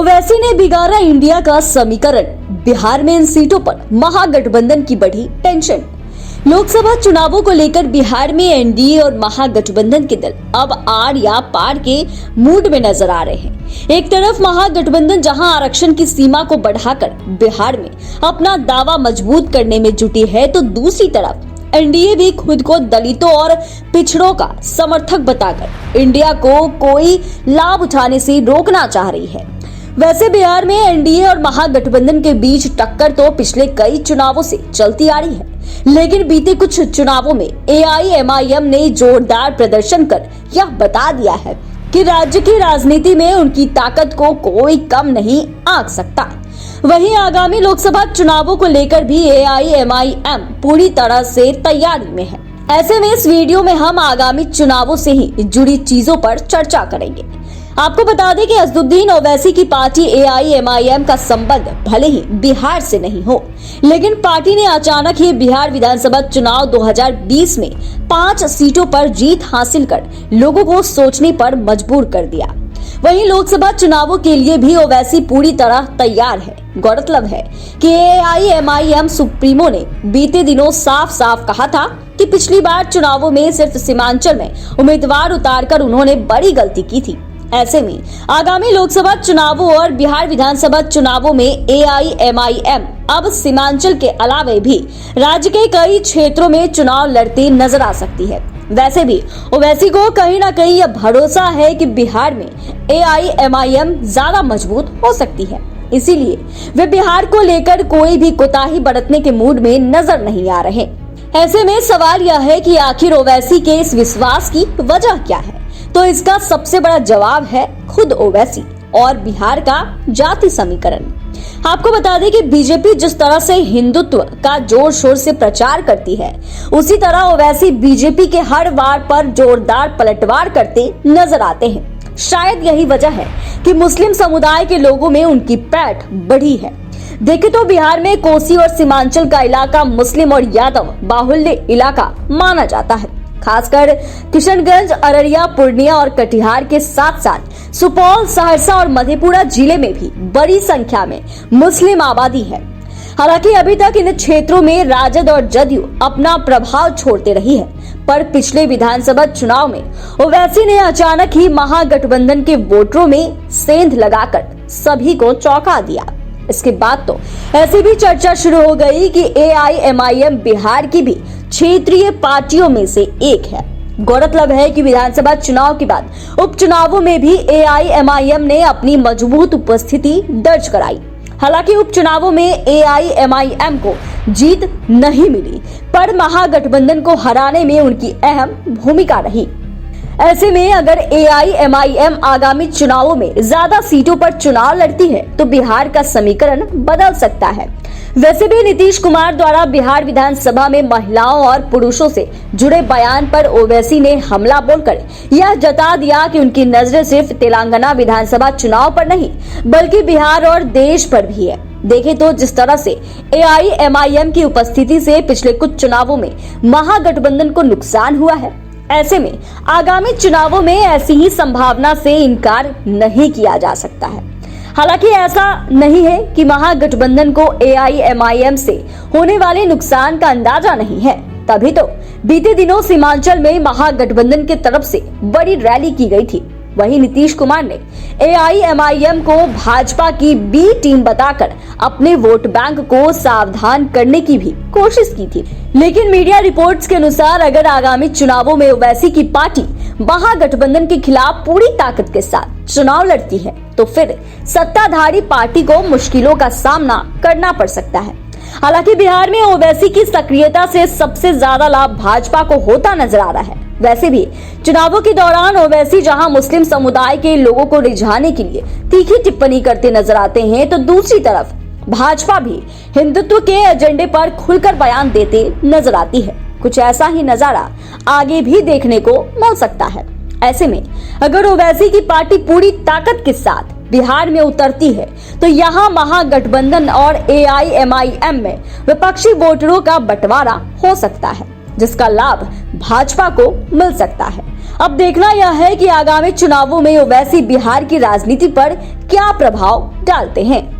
ओवैसी ने बिगाड़ा इंडिया का समीकरण। बिहार में इन सीटों पर महागठबंधन की बढ़ी टेंशन। लोकसभा चुनावों को लेकर बिहार में एनडीए और महागठबंधन के दल अब आड़ या पार के मूड में नजर आ रहे हैं। एक तरफ महागठबंधन जहां आरक्षण की सीमा को बढ़ाकर बिहार में अपना दावा मजबूत करने में जुटी है, तो दूसरी तरफ एनडीए भी खुद को दलितों और पिछड़ों का समर्थक बताकर इंडिया को कोई लाभ उठाने से रोकना चाह रही है। वैसे बिहार में एनडीए और महागठबंधन के बीच टक्कर तो पिछले कई चुनावों से चलती आ रही है, लेकिन बीते कुछ चुनावों में एआईएमआईएम ने जोरदार प्रदर्शन कर यह बता दिया है कि राज्य की राजनीति में उनकी ताकत को कोई कम नहीं आंक सकता। वहीं आगामी लोकसभा चुनावों को लेकर भी एआईएमआईएम पूरी तरह से तैयारी में है। ऐसे में इस वीडियो में हम आगामी चुनावों से ही जुड़ी चीजों पर चर्चा करेंगे। आपको बता दें कि असदुद्दीन ओवैसी की पार्टी एआईएमआईएम का संबंध भले ही बिहार से नहीं हो, लेकिन पार्टी ने अचानक ही बिहार विधानसभा चुनाव 2020 में 5 सीटों पर जीत हासिल कर लोगों को सोचने पर मजबूर कर दिया। वहीं लोकसभा चुनावों के लिए भी ओवैसी पूरी तरह तैयार है। गौरतलब है कि एआईएमआईएम सुप्रीमो ने बीते दिनों साफ साफ कहा था कि पिछली बार चुनावों में सिर्फ सीमांचल में उम्मीदवार उतारकर उन्होंने बड़ी गलती की थी। ऐसे में आगामी लोकसभा चुनावों और बिहार विधानसभा चुनावों में एआईएमआईएम अब सीमांचल के अलावे भी राज्य के कई क्षेत्रों में चुनाव लड़ती नजर आ सकती है। वैसे भी ओवैसी को कहीं ना कहीं यह भरोसा है कि बिहार में एआईएमआईएम ज्यादा मजबूत हो सकती है, इसीलिए वे बिहार को लेकर कोई भी कोताही बरतने के मूड में नजर नहीं आ रहे। ऐसे में सवाल यह है कि आखिर ओवैसी के इस विश्वास की वजह क्या है? तो इसका सबसे बड़ा जवाब है खुद ओवैसी और बिहार का जाति समीकरण। आपको बता दें कि बीजेपी जिस तरह से हिंदुत्व का जोर शोर से प्रचार करती है, उसी तरह ओवैसी बीजेपी के हर वार पर जोरदार पलटवार करते नजर आते हैं। शायद यही वजह है कि मुस्लिम समुदाय के लोगों में उनकी पैठ बढ़ी है। देखें तो बिहार में कोसी और सीमांचल का इलाका मुस्लिम और यादव बाहुल्य इलाका माना जाता है। खासकर किशनगंज, अररिया, पूर्णिया और कटिहार के साथ साथ सुपौल, सहरसा और मधेपुरा जिले में भी बड़ी संख्या में मुस्लिम आबादी है। हालांकि अभी तक इन क्षेत्रों में राजद और जदयू अपना प्रभाव छोड़ते रही है, पर पिछले विधानसभा चुनाव में ओवैसी ने अचानक ही महागठबंधन के वोटरों में सेंध लगाकर सभी को चौंका दिया। इसके बाद तो ऐसी भी चर्चा शुरू हो गई कि एआईएमआईएम बिहार की भी क्षेत्रीय पार्टियों में से एक है। गौरतलब है कि विधानसभा चुनाव के बाद उपचुनावों में भी एआईएमआईएम ने अपनी मजबूत उपस्थिति दर्ज कराई। हालांकि उपचुनावों में एआईएमआईएम को जीत नहीं मिली, पर महागठबंधन को हराने में उनकी अहम भूमिका रही। ऐसे में अगर एआईएमआईएम आगामी चुनावों में ज्यादा सीटों पर चुनाव लड़ती है, तो बिहार का समीकरण बदल सकता है। वैसे भी नीतीश कुमार द्वारा बिहार विधानसभा में महिलाओं और पुरुषों से जुड़े बयान पर ओवैसी ने हमला बोलकर यह जता दिया कि उनकी नजरें सिर्फ तेलंगाना विधानसभा चुनाव पर नहीं, बल्कि बिहार और देश पर भी है। देखें तो जिस तरह से एआईएमआईएम की उपस्थिति से पिछले कुछ चुनावों में महागठबंधन को नुकसान हुआ है, ऐसे में आगामी चुनावों में ऐसी ही संभावना से इनकार नहीं किया जा सकता है। हालांकि ऐसा नहीं है कि महागठबंधन को एआईएमआईएम से होने वाले नुकसान का अंदाजा नहीं है, तभी तो बीते दिनों सीमांचल में महागठबंधन की तरफ से बड़ी रैली की गई थी। वहीं नीतीश कुमार ने एआईएमआईएम को भाजपा की बी टीम बताकर अपने वोट बैंक को सावधान करने की भी कोशिश की थी। लेकिन मीडिया रिपोर्ट्स के अनुसार अगर आगामी चुनावों में ओवैसी की पार्टी महागठबंधन के खिलाफ पूरी ताकत के साथ चुनाव लड़ती है, तो फिर सत्ताधारी पार्टी को मुश्किलों का सामना करना पड़ सकता है। हालांकि बिहार में ओवैसी की सक्रियता से सबसे ज्यादा लाभ भाजपा को होता नजर आ रहा है। वैसे भी चुनावों के दौरान ओवैसी जहां मुस्लिम समुदाय के लोगों को रिझाने के लिए तीखी टिप्पणी करते नजर आते हैं, तो दूसरी तरफ भाजपा भी हिंदुत्व के एजेंडे पर खुलकर बयान देते नजर आती है। कुछ ऐसा ही नजारा आगे भी देखने को मिल सकता है। ऐसे में अगर ओवैसी की पार्टी पूरी ताकत के साथ बिहार में उतरती है, तो यहाँ महागठबंधन और एआईएमआईएम में विपक्षी वोटरों का बंटवारा हो सकता है। जिसका लाभ भाजपा को मिल सकता है। अब देखना यह है कि आगामी चुनावों में ओवैसी बिहार की राजनीति पर क्या प्रभाव डालते हैं।